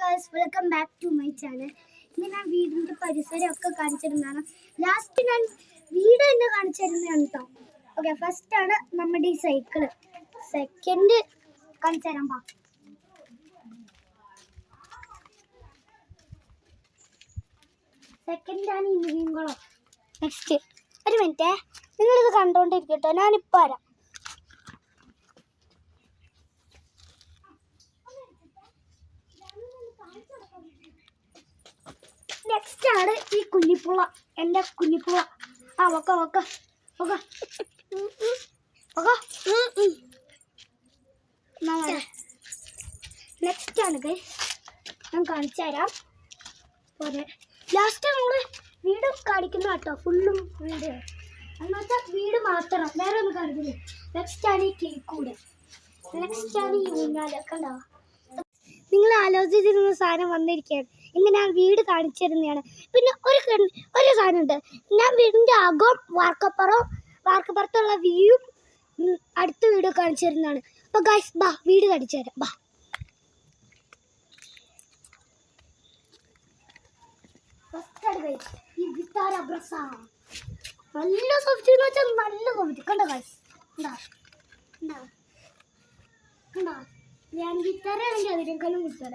Guys, welcome back to my channel. ഇന്ന് ഞാൻ വീടിൻ്റെ പരിസരമൊക്കെ കാണിച്ചിരുന്നതാണ്. ലാസ്റ്റ് ഞാൻ വീട് തന്നെ കാണിച്ചിരുന്നതാണ് കേട്ടോ. ഓക്കെ, ഫസ്റ്റാണ് നമ്മുടെ ഈ സൈക്കിള്. സെക്കൻഡ് കാണിച്ചു തരാം. സെക്കൻഡാണ് ഈ മീൻകുളം. നെക്സ്റ്റ് ഒരു മിനിറ്റേ, നിങ്ങളിത് കണ്ടുകൊണ്ടിരിക്കട്ടോ, ഞാനിപ്പോൾ വരാം. നെക്സ്റ്റ് ആണ് ഈ കുഞ്ഞിപ്പുള, എൻ്റെ കുഞ്ഞിപ്പുള. നെക്സ്റ്റ് ആണ് ഞാൻ കാണിച്ചു തരാം. പോരെ ലാസ്റ്റ് നമ്മൾ വീട് കാണിക്കുന്ന കേട്ടോ, ഫുള്ളും വീട് എന്ന് വെച്ചാൽ വീട് മാത്രം, വേറെ ഒന്നും കാണിക്കില്ല. നെക്സ്റ്റ് ആണ് ഈ കേക്കൂട്. നെക്സ്റ്റ് ആണ് ഈ ഊഞ്ഞാലൊക്കെ ഉണ്ടാവുക. നിങ്ങൾ ആലോചിച്ചിരുന്ന സാധനം വന്നിരിക്കുകയാണ്. ഇന്ന് ഞാൻ വീട് കാണിച്ചിരുന്നതാണ്. പിന്നെ ഒരു സാധനമുണ്ട്. ഞാൻ വീടിൻ്റെ അകവും വാർക്കപ്പുറത്തുള്ള വ്യൂയും അടുത്ത വീട് കാണിച്ചിരുന്നതാണ്. അപ്പോൾ ഗൈസ് ബാ, വീട് കാണിച്ചു തരാം. ബാ, ഈ ഗിത്താർ അബ്രസ നല്ല സോഫ്റ്റ് എന്ന് വെച്ചാൽ നല്ല സോഫ്റ്റ്. കണ്ടോ ഗൈസ്, കണ്ടോ ഞാൻ ഗിത്താറാണെങ്കിൽ അതിനേക്കാളും ഗിത്താറ.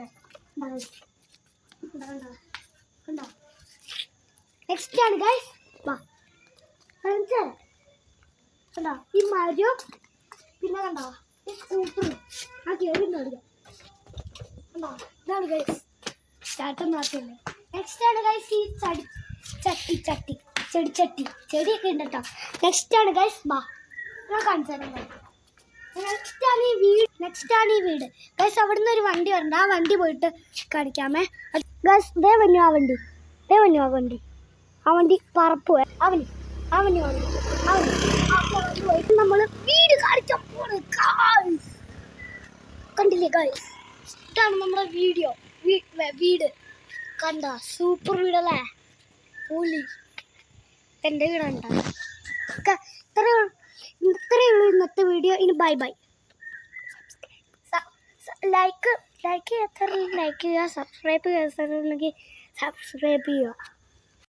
കണ്ടോ നെക്സ്റ്റ് ആണ് ഗൈസ്. വാ കണ്ടോ ഈ മരവും, പിന്നെ കണ്ടോ ഈ സ്കൂട്ടറും ആ കേറിണ്ടോ. കണ്ടോ ഇതാണ് ഗൈസ് സ്റ്റാർട്ടൊന്നും ആക്കില്ലേ. നെക്സ്റ്റ് ആണ് ഗൈസ് ഈ ചെടിയൊക്കെ ഉണ്ട് കേട്ടോ. നെക്സ്റ്റ് ആണ് ഗൈസ് ബാ, ഞാൻ കാണിച്ചു തരാം. നെക്സ്റ്റ് ആണ് ഈ വീട് ഗൈസ്. അവിടുന്ന് ഒരു വണ്ടി വരണ്ട, ആ വണ്ടി പോയിട്ട് കാണിക്കാമേ ഗൈസ്. ദേ വന്നു ആ വണ്ടി പറപ്പ്. ആ വണ്ടി പോയിട്ട് നമ്മൾ വീട് കാണിച്ചപ്പോൾ കണ്ടില്ലേ ഗൈസ്, ഇതാണ് നമ്മുടെ വീട്. കണ്ട സൂപ്പർ വീടല്ലേ, പൊളി. എൻ്റെ വീടുണ്ടോ. ഇത്രയേ ഉള്ളൂ ഇന്നത്തെ വീഡിയോ. ഇനി ബൈ. ലൈക്ക് ചെയ്യുക, സബ്സ്ക്രൈബ് ചെയ്യുക.